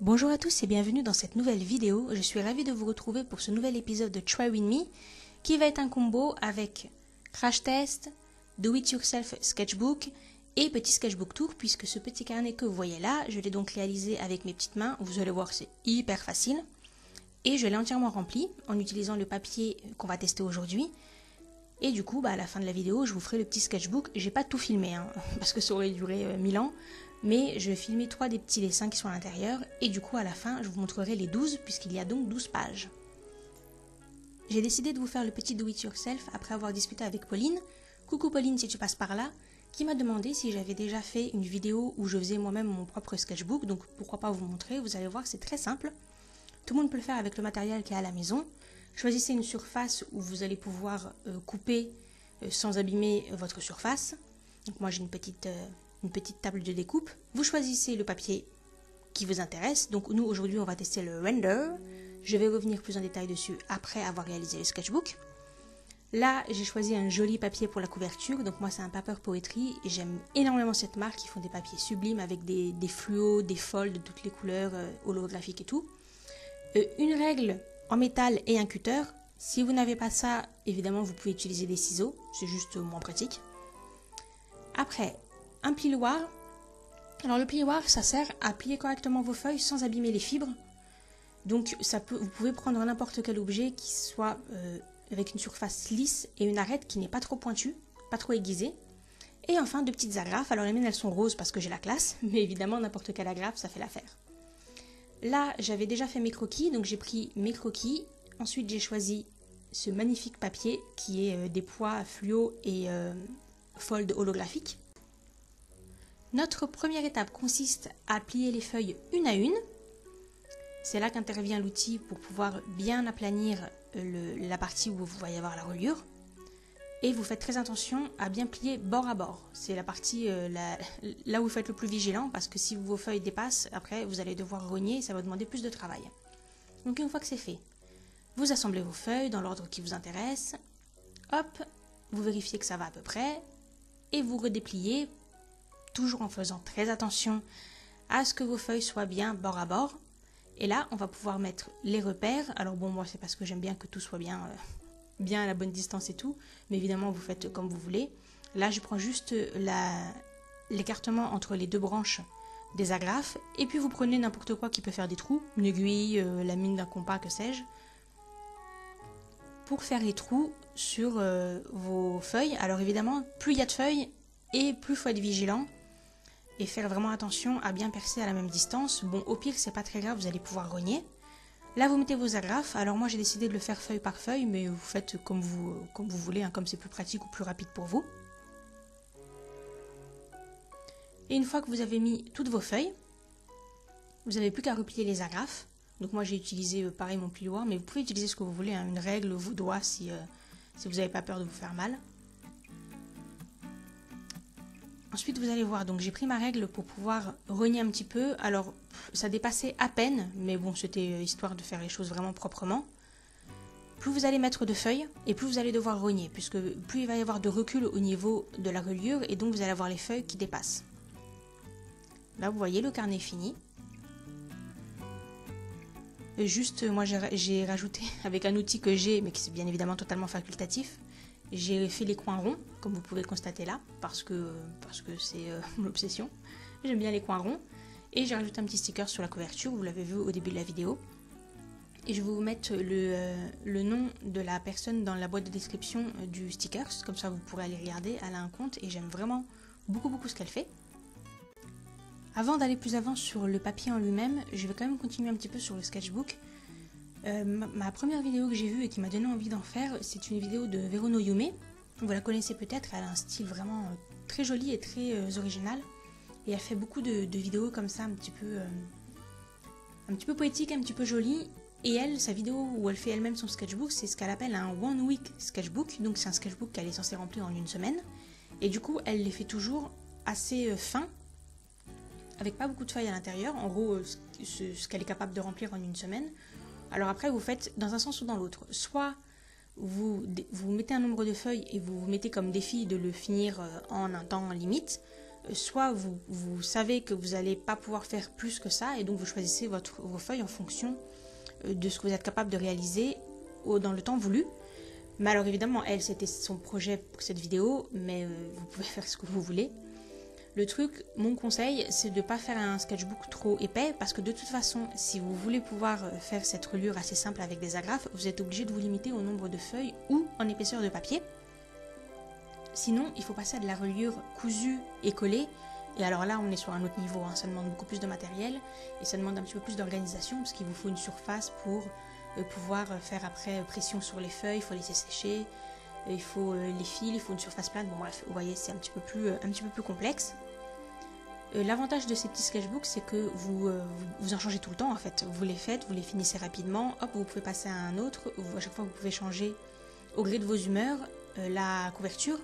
Bonjour à tous et bienvenue dans cette nouvelle vidéo. Je suis ravie de vous retrouver pour ce nouvel épisode de Try With Me qui va être un combo avec Crash Test, Do It Yourself Sketchbook et Petit Sketchbook Tour, puisque ce petit carnet que vous voyez là, je l'ai donc réalisé avec mes petites mains. Vous allez voir, c'est hyper facile. Et je l'ai entièrement rempli en utilisant le papier qu'on va tester aujourd'hui. Et du coup, à la fin de la vidéo, je vous ferai le petit sketchbook. J'ai pas tout filmé, parce que ça aurait duré 1000 ans. Mais je vais filmer 3 des petits dessins qui sont à l'intérieur. Et du coup, à la fin, je vous montrerai les 12, puisqu'il y a donc 12 pages. J'ai décidé de vous faire le petit do it yourself après avoir discuté avec Pauline. Coucou Pauline, si tu passes par là. Qui m'a demandé si j'avais déjà fait une vidéo où je faisais moi-même mon propre sketchbook. Donc pourquoi pas vous montrer. Vous allez voir, c'est très simple. Tout le monde peut le faire avec le matériel qui est à la maison. Choisissez une surface où vous allez pouvoir couper sans abîmer votre surface. Donc moi j'ai une petite table de découpe. Vous choisissez le papier qui vous intéresse. Donc nous aujourd'hui on va tester le render. Je vais revenir plus en détail dessus après avoir réalisé le sketchbook. Là j'ai choisi un joli papier pour la couverture. Donc moi c'est un Paper Poetry. J'aime énormément cette marque. Ils font des papiers sublimes avec des fluos, des folds de toutes les couleurs, holographiques et tout. Une règle en métal et un cutter. Si vous n'avez pas ça, évidemment vous pouvez utiliser des ciseaux. C'est juste moins pratique. Après, un plioir. Alors le plioir, ça sert à plier correctement vos feuilles sans abîmer les fibres. Donc vous pouvez prendre n'importe quel objet qui soit avec une surface lisse et une arête qui n'est pas trop pointue, pas trop aiguisée. Et enfin, 2 petites agrafes. Alors les miennes, elles sont roses parce que j'ai la classe, mais évidemment, n'importe quelle agrafe, ça fait l'affaire. Là, j'avais déjà fait mes croquis, donc j'ai pris mes croquis. Ensuite, j'ai choisi ce magnifique papier qui est des pois fluo et fold holographique. Notre première étape consiste à plier les feuilles une à une. C'est là qu'intervient l'outil pour pouvoir bien aplanir la partie où vous voyez avoir la reliure. Et vous faites très attention à bien plier bord à bord. C'est la partie là où vous faites le plus vigilant, parce que si vos feuilles dépassent, après vous allez devoir rogner et ça va demander plus de travail. Donc une fois que c'est fait, vous assemblez vos feuilles dans l'ordre qui vous intéresse. Hop, vous vérifiez que ça va à peu près et vous redépliez, toujours en faisant très attention à ce que vos feuilles soient bien bord à bord. Et là, on va pouvoir mettre les repères. Alors bon, moi c'est parce que j'aime bien que tout soit bien à la bonne distance et tout, mais évidemment vous faites comme vous voulez. Là je prends juste l'écartement entre les 2 branches des agrafes, et puis vous prenez n'importe quoi qui peut faire des trous, une aiguille, la mine d'un compas, que sais-je, pour faire les trous sur vos feuilles. Alors évidemment, plus il y a de feuilles, et plus il faut être vigilant, et faire vraiment attention à bien percer à la même distance. Bon, au pire c'est pas très grave, vous allez pouvoir rogner. Là, vous mettez vos agrafes. Alors moi, j'ai décidé de le faire feuille par feuille, mais vous faites comme vous voulez, comme c'est plus pratique ou plus rapide pour vous. Et une fois que vous avez mis toutes vos feuilles, vous n'avez plus qu'à replier les agrafes. Donc moi, j'ai utilisé pareil mon plioir, mais vous pouvez utiliser ce que vous voulez, une règle, vos doigts, si vous n'avez pas peur de vous faire mal. Ensuite, vous allez voir, donc j'ai pris ma règle pour pouvoir rogner un petit peu. Alors, ça dépassait à peine, mais bon, c'était histoire de faire les choses vraiment proprement. Plus vous allez mettre de feuilles, et plus vous allez devoir rogner, puisque plus il va y avoir de recul au niveau de la reliure, et donc vous allez avoir les feuilles qui dépassent. Là, vous voyez, le carnet est fini. Et juste, moi, j'ai rajouté, avec un outil que j'ai, mais qui est bien évidemment totalement facultatif, j'ai fait les coins ronds, comme vous pouvez le constater là, parce que c'est mon obsession. J'aime bien les coins ronds. Et j'ai rajouté un petit sticker sur la couverture, vous l'avez vu au début de la vidéo. Et je vais vous mettre le nom de la personne dans la boîte de description du sticker, comme ça vous pourrez aller regarder, elle a un compte et j'aime vraiment beaucoup ce qu'elle fait. Avant d'aller plus avant sur le papier en lui-même, je vais quand même continuer un petit peu sur le sketchbook. Ma première vidéo que j'ai vue et qui m'a donné envie d'en faire, c'est une vidéo de Vero no Yume. Vous la connaissez peut-être, elle a un style vraiment très joli et très original. Et elle fait beaucoup de vidéos comme ça, un petit peu poétique, un petit peu jolie. Et elle, sa vidéo où elle fait elle-même son sketchbook, c'est ce qu'elle appelle un one week sketchbook. Donc c'est un sketchbook qu'elle est censée remplir en une semaine. Et du coup, elle les fait toujours assez fins, avec pas beaucoup de feuilles à l'intérieur. En gros, ce qu'elle est capable de remplir en une semaine. Alors après, vous faites dans un sens ou dans l'autre. Soit vous mettez un nombre de feuilles et vous vous mettez comme défi de le finir en un temps limite. soit vous savez que vous n'allez pas pouvoir faire plus que ça et donc vous choisissez vos feuilles en fonction de ce que vous êtes capable de réaliser dans le temps voulu. Mais alors évidemment, elle, c'était son projet pour cette vidéo, mais vous pouvez faire ce que vous voulez. Le truc, mon conseil, c'est de ne pas faire un sketchbook trop épais, parce que de toute façon, si vous voulez pouvoir faire cette reliure assez simple avec des agrafes, vous êtes obligé de vous limiter au nombre de feuilles ou en épaisseur de papier. Sinon, il faut passer à de la reliure cousue et collée, et alors là, on est sur un autre niveau, hein. Ça demande beaucoup plus de matériel, et ça demande un petit peu plus d'organisation, parce qu'il vous faut une surface pour pouvoir faire après pression sur les feuilles, il faut laisser sécher, il faut les fils, il faut une surface plate. Bon bref, vous voyez, c'est un petit peu plus complexe. L'avantage de ces petits sketchbooks, c'est que vous en changez tout le temps en fait. Vous les faites, vous les finissez rapidement, hop, vous pouvez passer à un autre. À chaque fois, vous pouvez changer au gré de vos humeurs la couverture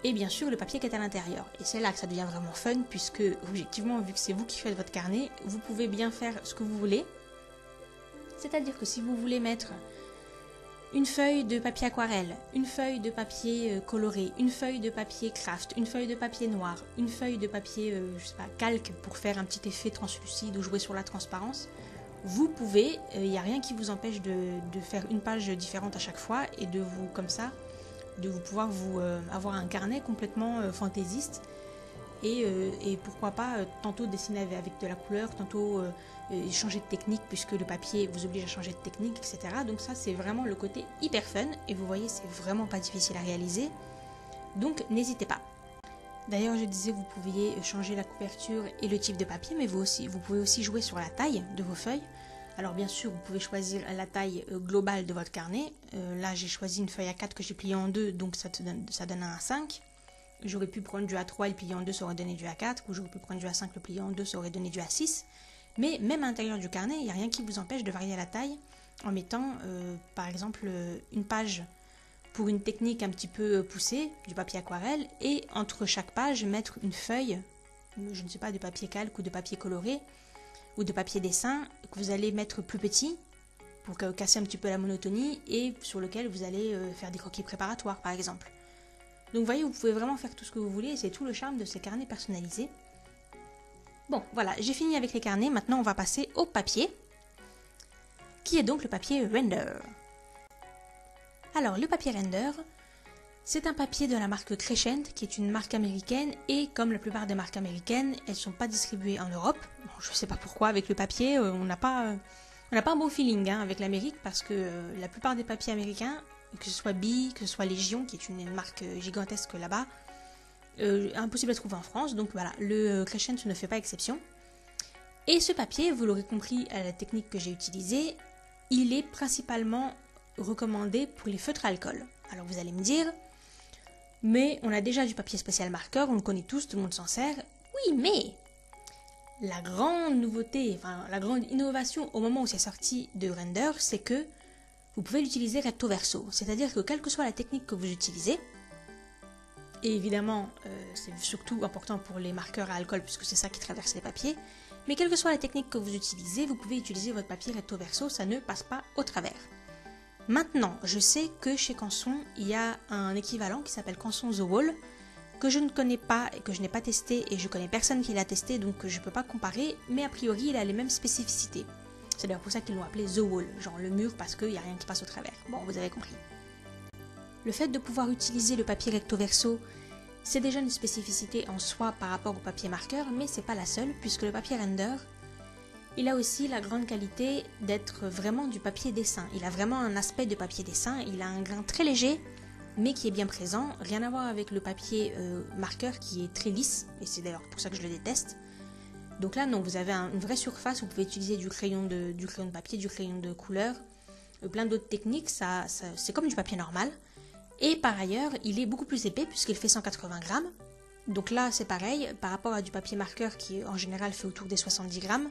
et bien sûr le papier qui est à l'intérieur. Et c'est là que ça devient vraiment fun, puisque objectivement, vu que c'est vous qui faites votre carnet, vous pouvez bien faire ce que vous voulez. C'est-à-dire que si vous voulez mettre une feuille de papier aquarelle, une feuille de papier coloré, une feuille de papier craft, une feuille de papier noir, une feuille de papier, je sais pas, calque pour faire un petit effet translucide ou jouer sur la transparence, vous pouvez, il n'y a rien qui vous empêche de faire une page différente à chaque fois et de vous, comme ça, de vous pouvoir avoir un carnet complètement fantaisiste et pourquoi pas tantôt dessiner avec de la couleur, tantôt changer de technique puisque le papier vous oblige à changer de technique, etc. Donc ça, c'est vraiment le côté hyper fun et vous voyez, c'est vraiment pas difficile à réaliser. Donc n'hésitez pas. D'ailleurs, je disais, vous pouviez changer la couverture et le type de papier, mais vous pouvez aussi jouer sur la taille de vos feuilles. Alors bien sûr, vous pouvez choisir la taille globale de votre carnet. Là, j'ai choisi une feuille A4 que j'ai pliée en deux, donc ça donne un A5. J'aurais pu prendre du A3 et le plier en deux, ça aurait donné du A4, ou j'aurais pu prendre du A5 et le plier en deux, ça aurait donné du A6. Mais même à l'intérieur du carnet, il n'y a rien qui vous empêche de varier la taille en mettant, par exemple, une page pour une technique un petit peu poussée, du papier aquarelle, et entre chaque page, mettre une feuille, je ne sais pas, de papier calque ou de papier coloré, ou de papier dessin, que vous allez mettre plus petit, pour casser un petit peu la monotonie, et sur lequel vous allez faire des croquis préparatoires, par exemple. Donc vous voyez, vous pouvez vraiment faire tout ce que vous voulez, et c'est tout le charme de ces carnets personnalisés. Bon, voilà, j'ai fini avec les carnets, maintenant on va passer au papier, qui est donc le papier Render. Alors, le papier Render, c'est un papier de la marque Crescent, qui est une marque américaine, et comme la plupart des marques américaines, elles ne sont pas distribuées en Europe. Bon, je ne sais pas pourquoi, avec le papier, on n'a pas un bon feeling avec l'Amérique, parce que la plupart des papiers américains, que ce soit Bee, que ce soit Légion, qui est une marque gigantesque là-bas, impossible à trouver en France, donc voilà, le Crescent ne fait pas exception. Et ce papier, vous l'aurez compris à la technique que j'ai utilisée, il est principalement recommandé pour les feutres à alcool. Alors vous allez me dire, mais on a déjà du papier spécial marqueur, on le connaît tous, tout le monde s'en sert. Oui, mais la grande nouveauté, enfin la grande innovation au moment où c'est sorti de Render, c'est que vous pouvez l'utiliser recto verso. C'est-à-dire que quelle que soit la technique que vous utilisez, et évidemment c'est surtout important pour les marqueurs à alcool puisque c'est ça qui traverse les papiers, mais quelle que soit la technique que vous utilisez, vous pouvez utiliser votre papier recto verso, ça ne passe pas au travers. Maintenant, je sais que chez Canson, il y a un équivalent qui s'appelle Canson The Wall, que je ne connais pas et que je n'ai pas testé, et je connais personne qui l'a testé, donc je ne peux pas comparer, mais a priori, il a les mêmes spécificités. C'est d'ailleurs pour ça qu'ils l'ont appelé The Wall, genre le mur, parce qu'il n'y a rien qui passe au travers. Bon, vous avez compris. Le fait de pouvoir utiliser le papier recto verso, c'est déjà une spécificité en soi par rapport au papier marqueur, mais c'est pas la seule, puisque le papier Render, il a aussi la grande qualité d'être vraiment du papier dessin. Il a vraiment un aspect de papier dessin, il a un grain très léger, mais qui est bien présent. Rien à voir avec le papier marqueur qui est très lisse, et c'est d'ailleurs pour ça que je le déteste. Donc là, non, vous avez une vraie surface, vous pouvez utiliser du crayon de papier, du crayon de couleur, plein d'autres techniques, c'est comme du papier normal. Et par ailleurs, il est beaucoup plus épais puisqu'il fait 180 grammes. Donc là, c'est pareil, par rapport à du papier marqueur qui en général fait autour des 70 grammes.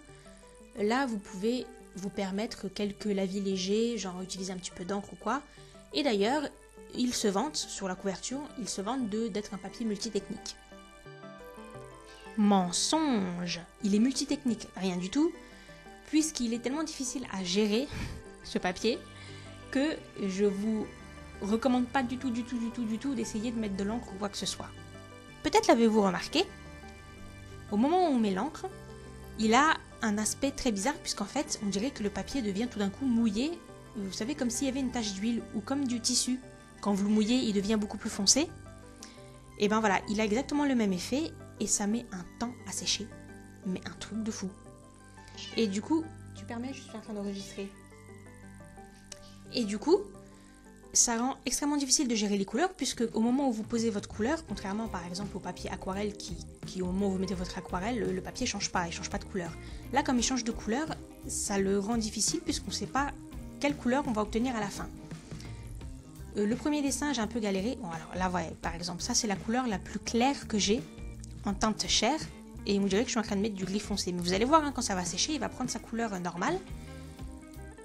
Là, vous pouvez vous permettre quelques lavis légers, genre utiliser un petit peu d'encre ou quoi. Et d'ailleurs, ils se vantent, sur la couverture, ils se vantent d'être un papier multitechnique. Mensonge! Il est multitechnique, rien du tout, puisqu'il est tellement difficile à gérer, ce papier, que je vous recommande pas du tout d'essayer de mettre de l'encre ou quoi que ce soit. peut-être l'avez-vous remarqué, au moment où on met l'encre, il a un aspect très bizarre puisqu'en fait, on dirait que le papier devient tout d'un coup mouillé. Vous savez, comme s'il y avait une tache d'huile ou comme du tissu. Quand vous le mouillez, il devient beaucoup plus foncé. Et ben voilà, il a exactement le même effet et ça met un temps à sécher. Mais un truc de fou. Et du coup, tu permets, je suis en train d'enregistrer. Et du coup, ça rend extrêmement difficile de gérer les couleurs puisque au moment où vous posez votre couleur, contrairement par exemple au papier aquarelle qui au moment où vous mettez votre aquarelle, le papier change pas, il change pas de couleur. Là, comme il change de couleur, ça le rend difficile puisqu'on ne sait pas quelle couleur on va obtenir à la fin. Le premier dessin, j'ai un peu galéré. Bon, alors là, ouais, par exemple, ça c'est la couleur la plus claire que j'ai en teinte chair et on dirait que je suis en train de mettre du gris foncé. Mais vous allez voir, hein, quand ça va sécher, il va prendre sa couleur normale.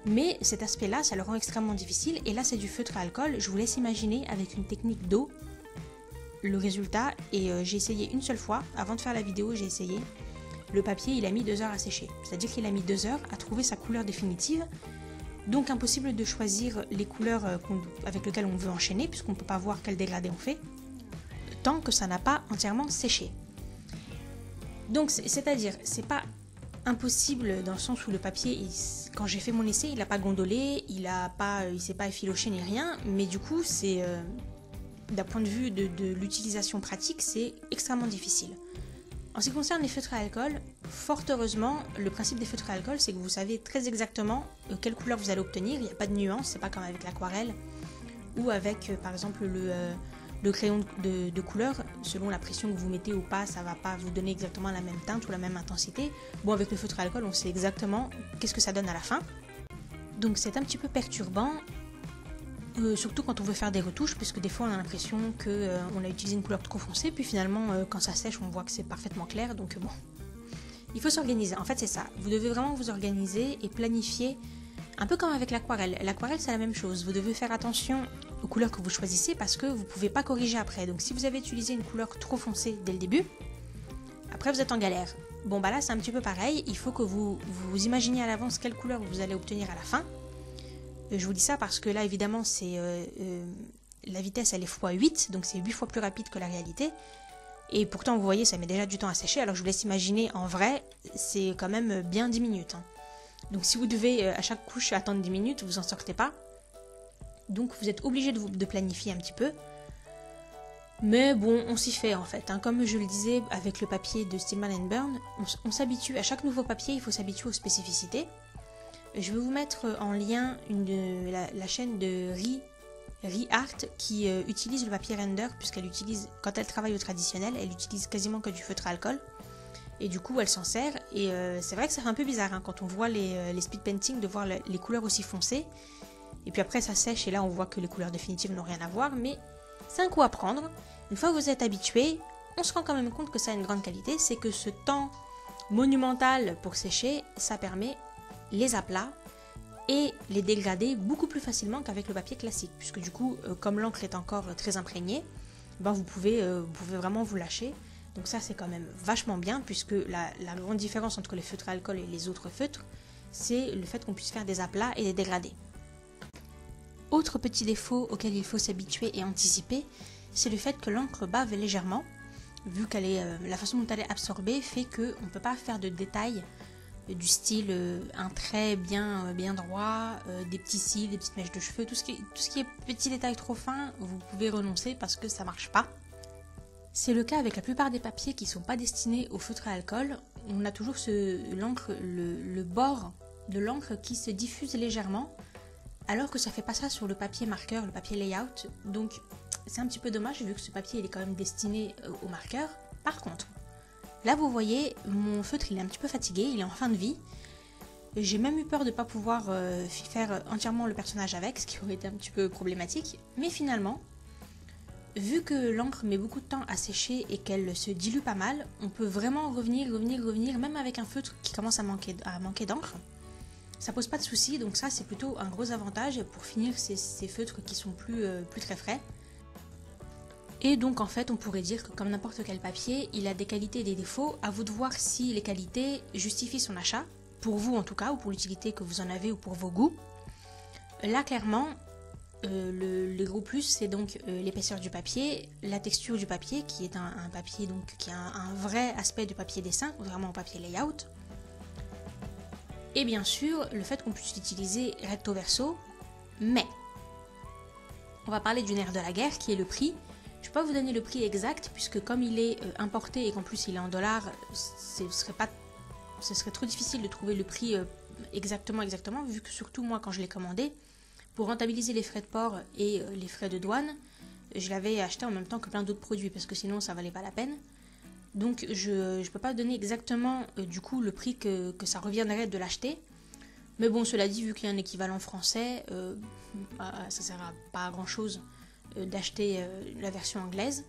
Mais cet aspect-là, ça le rend extrêmement difficile. Et là, c'est du feutre à alcool. Je vous laisse imaginer avec une technique d'eau le résultat. Et j'ai essayé une seule fois. Avant de faire la vidéo, j'ai essayé. Le papier, il a mis 2 heures à sécher. C'est-à-dire qu'il a mis 2 heures à trouver sa couleur définitive. Donc impossible de choisir les couleurs avec lesquelles on veut enchaîner, puisqu'on ne peut pas voir quel dégradé on fait, tant que ça n'a pas entièrement séché. Donc c'est-à-dire, c'est pas impossible dans le sens où le papier, quand j'ai fait mon essai, il n'a pas gondolé, il s'est pas effiloché ni rien, mais du coup, c'est d'un point de vue de l'utilisation pratique, c'est extrêmement difficile. En ce qui concerne les feutres à alcool, fort heureusement, le principe des feutres à alcool, c'est que vous savez très exactement quelle couleur vous allez obtenir. Il n'y a pas de nuance, c'est pas comme avec l'aquarelle ou avec, par exemple, le crayon de couleur. Selon la pression que vous mettez ou pas, ça va pas vous donner exactement la même teinte ou la même intensité. Bon, avec le feutre à alcool, on sait exactement qu'est-ce que ça donne à la fin. Donc c'est un petit peu perturbant. Surtout quand on veut faire des retouches, puisque des fois on a l'impression qu'on a utilisé une couleur trop foncée, puis finalement quand ça sèche on voit que c'est parfaitement clair, donc bon. Il faut s'organiser, en fait c'est ça, vous devez vraiment vous organiser et planifier, un peu comme avec l'aquarelle. L'aquarelle c'est la même chose, vous devez faire attention aux couleurs que vous choisissez parce que vous ne pouvez pas corriger après. Donc si vous avez utilisé une couleur trop foncée dès le début, après vous êtes en galère. Bon bah là c'est un petit peu pareil, il faut que vous imaginiez à l'avance quelle couleur vous allez obtenir à la fin. Je vous dis ça parce que là, évidemment, la vitesse, elle est x8, donc c'est 8 fois plus rapide que la réalité. Et pourtant, vous voyez, ça met déjà du temps à sécher. Alors, je vous laisse imaginer, en vrai, c'est quand même bien 10 minutes. Hein. Donc, si vous devez à chaque couche attendre 10 minutes, vous en sortez pas. Donc, vous êtes obligé de planifier un petit peu. Mais bon, on s'y fait en fait. Hein. Comme je le disais avec le papier de Stillman & Bird, on s'habitue. À chaque nouveau papier, il faut s'habituer aux spécificités. Je vais vous mettre en lien la chaîne de ReArt qui utilise le papier render puisqu'elle utilise, quand elle travaille au traditionnel, elle utilise quasiment que du feutre à alcool et du coup elle s'en sert et c'est vrai que ça fait un peu bizarre hein, quand on voit les speed painting de voir les couleurs aussi foncées et puis après ça sèche et là on voit que les couleurs définitives n'ont rien à voir, mais c'est un coup à prendre. Une fois que vous êtes habitué, on se rend quand même compte que ça a une grande qualité, c'est que ce temps monumental pour sécher, ça permet les aplats et les dégradés beaucoup plus facilement qu'avec le papier classique, puisque du coup, comme l'encre est encore très imprégnée, ben vous pouvez vraiment vous lâcher. Donc ça, c'est quand même vachement bien, puisque la grande différence entre les feutres à alcool et les autres feutres, c'est le fait qu'on puisse faire des aplats et des dégradés. Autre petit défaut auquel il faut s'habituer et anticiper, c'est le fait que l'encre bave légèrement, vu qu'elle est la façon dont elle est absorbée fait qu'on ne peut pas faire de détails du style un trait bien droit, des petits cils, des petites mèches de cheveux, tout ce qui est petits détails trop fins, vous pouvez renoncer parce que ça marche pas. C'est le cas avec la plupart des papiers qui ne sont pas destinés au feutre à alcool. On a toujours le bord de l'encre qui se diffuse légèrement, alors que ça fait pas ça sur le papier marqueur, le papier layout. Donc c'est un petit peu dommage vu que ce papier il est quand même destiné au marqueur. Par contre, là vous voyez, mon feutre il est un petit peu fatigué, il est en fin de vie. J'ai même eu peur de ne pas pouvoir faire entièrement le personnage avec, ce qui aurait été un petit peu problématique. Mais finalement, vu que l'encre met beaucoup de temps à sécher et qu'elle se dilue pas mal, on peut vraiment revenir, même avec un feutre qui commence à manquer d'encre. Ça pose pas de soucis, donc ça c'est plutôt un gros avantage pour finir ces feutres qui sont plus très frais. Et donc en fait on pourrait dire que comme n'importe quel papier, il a des qualités et des défauts, à vous de voir si les qualités justifient son achat, pour vous en tout cas, ou pour l'utilité que vous en avez ou pour vos goûts. Là clairement, les gros plus, c'est donc l'épaisseur du papier, la texture du papier, qui est un papier donc, qui a un vrai aspect de papier dessin, vraiment papier layout. Et bien sûr, le fait qu'on puisse l'utiliser recto verso, mais on va parler du nerf de la guerre qui est le prix. Je ne peux pas vous donner le prix exact puisque comme il est importé et qu'en plus il est en dollars, ce serait trop difficile de trouver le prix exactement vu que surtout moi quand je l'ai commandé, pour rentabiliser les frais de port et les frais de douane, je l'avais acheté en même temps que plein d'autres produits parce que sinon ça valait pas la peine. Donc je ne peux pas donner exactement du coup le prix que ça reviendrait de l'acheter. Mais bon, cela dit, vu qu'il y a un équivalent français, ça sert pas à grand chose d'acheter la version anglaise.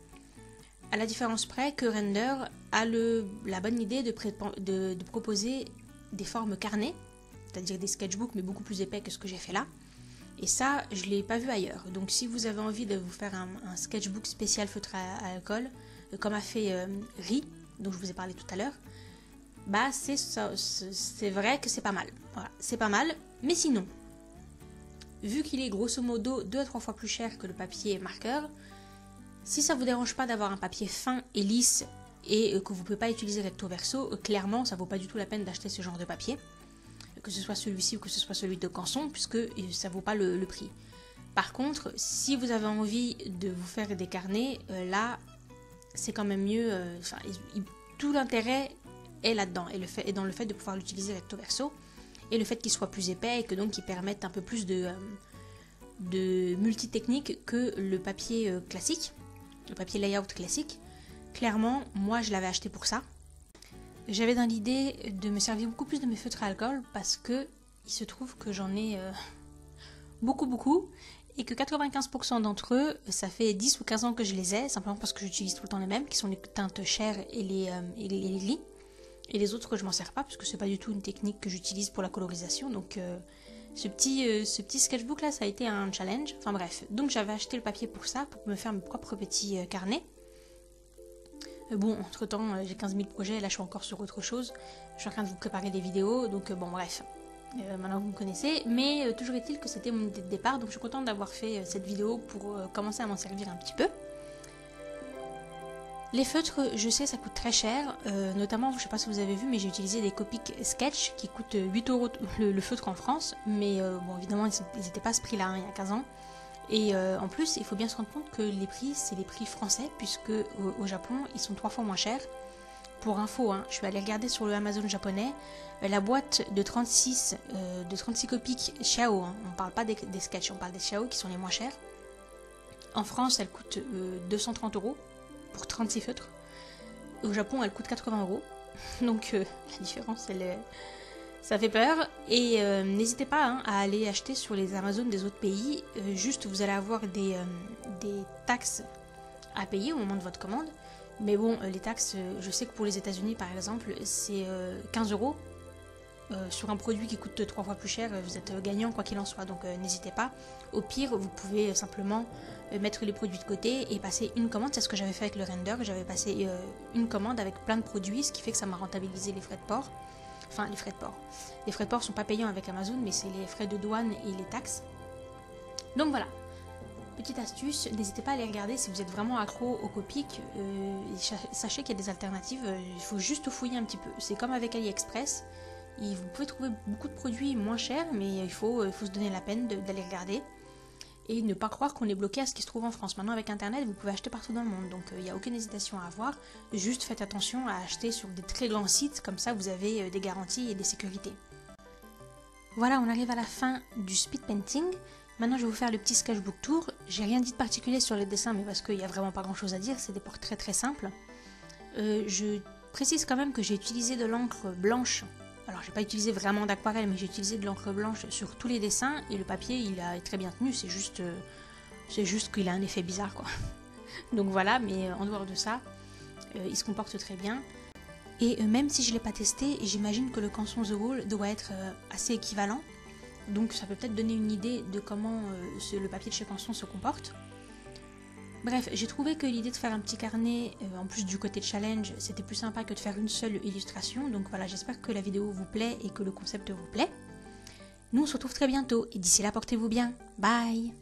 À la différence près que Render a la bonne idée de proposer des formes carnet, c'est-à-dire des sketchbooks mais beaucoup plus épais que ce que j'ai fait là. Et ça, je ne l'ai pas vu ailleurs. Donc si vous avez envie de vous faire un sketchbook spécial feutre à alcool, comme a fait Ri, dont je vous ai parlé tout à l'heure, bah c'est vrai que c'est pas mal. Voilà, c'est pas mal, mais sinon, vu qu'il est grosso modo 2 à 3 fois plus cher que le papier marqueur, si ça vous dérange pas d'avoir un papier fin et lisse et que vous ne pouvez pas utiliser recto verso, clairement ça vaut pas du tout la peine d'acheter ce genre de papier, que ce soit celui-ci ou que ce soit celui de Canson, puisque ça vaut pas le prix. Par contre, si vous avez envie de vous faire des carnets, là c'est quand même mieux, tout l'intérêt est là-dedans, et dans le fait de pouvoir l'utiliser recto verso, et le fait qu'il soit plus épais et que donc il permette un peu plus de multitechnique que le papier classique, le papier layout classique. Clairement, moi je l'avais acheté pour ça. J'avais dans l'idée de me servir beaucoup plus de mes feutres à alcool parce que il se trouve que j'en ai beaucoup et que 95% d'entre eux, ça fait 10 ou 15 ans que je les ai, simplement parce que j'utilise tout le temps les mêmes, qui sont les teintes chères et les gris. Et les autres, je m'en sers pas parce que c'est pas du tout une technique que j'utilise pour la colorisation. Donc ce petit sketchbook là, ça a été un challenge. Enfin bref, donc j'avais acheté le papier pour ça, pour me faire mes propres petits carnets. Bon, entre temps, j'ai 15 000 projets, là je suis encore sur autre chose. Je suis en train de vous préparer des vidéos, donc bon bref. Maintenant vous me connaissez, mais toujours est-il que c'était mon idée de départ, donc je suis contente d'avoir fait cette vidéo pour commencer à m'en servir un petit peu. Les feutres, je sais, ça coûte très cher, notamment, je sais pas si vous avez vu, mais j'ai utilisé des Copic Sketch qui coûtent 8 € le feutre en France, mais bon, évidemment, ils n'étaient pas à ce prix-là, hein, il y a 15 ans. Et en plus, il faut bien se rendre compte que les prix, c'est les prix français, puisque au Japon, ils sont 3 fois moins chers. Pour info, hein, je suis allée regarder sur le Amazon japonais, la boîte de 36 Copic Xiao, hein, on parle pas des Sketch, on parle des Xiao qui sont les moins chers. En France, elle coûte 230 € pour 36 feutres. Au Japon, elle coûte 80 €. Donc la différence, ça fait peur. Et n'hésitez pas hein, à aller acheter sur les Amazon des autres pays. Juste, vous allez avoir des taxes à payer au moment de votre commande. Mais bon, les taxes, je sais que pour les États-Unis, par exemple, c'est 15 €. Sur un produit qui coûte 3 fois plus cher, vous êtes gagnant quoi qu'il en soit, donc n'hésitez pas. Au pire, vous pouvez simplement mettre les produits de côté et passer une commande. C'est ce que j'avais fait avec le Render, j'avais passé une commande avec plein de produits, ce qui fait que ça m'a rentabilisé les frais de port. Enfin, les frais de port. Les frais de port sont pas payants avec Amazon, mais c'est les frais de douane et les taxes. Donc voilà. Petite astuce, n'hésitez pas à aller regarder si vous êtes vraiment accro au Copic. Sachez qu'il y a des alternatives, il faut juste fouiller un petit peu. C'est comme avec AliExpress. Et vous pouvez trouver beaucoup de produits moins chers, mais il faut se donner la peine d'aller regarder et ne pas croire qu'on est bloqué à ce qui se trouve en France. Maintenant, avec Internet, vous pouvez acheter partout dans le monde, donc il n'y a aucune hésitation à avoir. Juste faites attention à acheter sur des très grands sites, comme ça vous avez des garanties et des sécurités. Voilà, on arrive à la fin du speed painting. Maintenant, je vais vous faire le petit sketchbook tour. J'ai rien dit de particulier sur les dessins, mais parce qu'il n'y a vraiment pas grand chose à dire, c'est des portraits très simples. Je précise quand même que j'ai utilisé de l'encre blanche. Alors, j'ai pas utilisé vraiment d'aquarelle, mais j'ai utilisé de l'encre blanche sur tous les dessins et le papier, il a très bien tenu. C'est juste qu'il a un effet bizarre, quoi. Donc voilà, mais en dehors de ça, il se comporte très bien. Et même si je l'ai pas testé, j'imagine que le Canson The Wall doit être assez équivalent. Donc ça peut peut-être donner une idée de comment le papier de chez Canson se comporte. Bref, j'ai trouvé que l'idée de faire un petit carnet, en plus du côté challenge, c'était plus sympa que de faire une seule illustration. Donc voilà, j'espère que la vidéo vous plaît et que le concept vous plaît. Nous, on se retrouve très bientôt et d'ici là, portez-vous bien. Bye!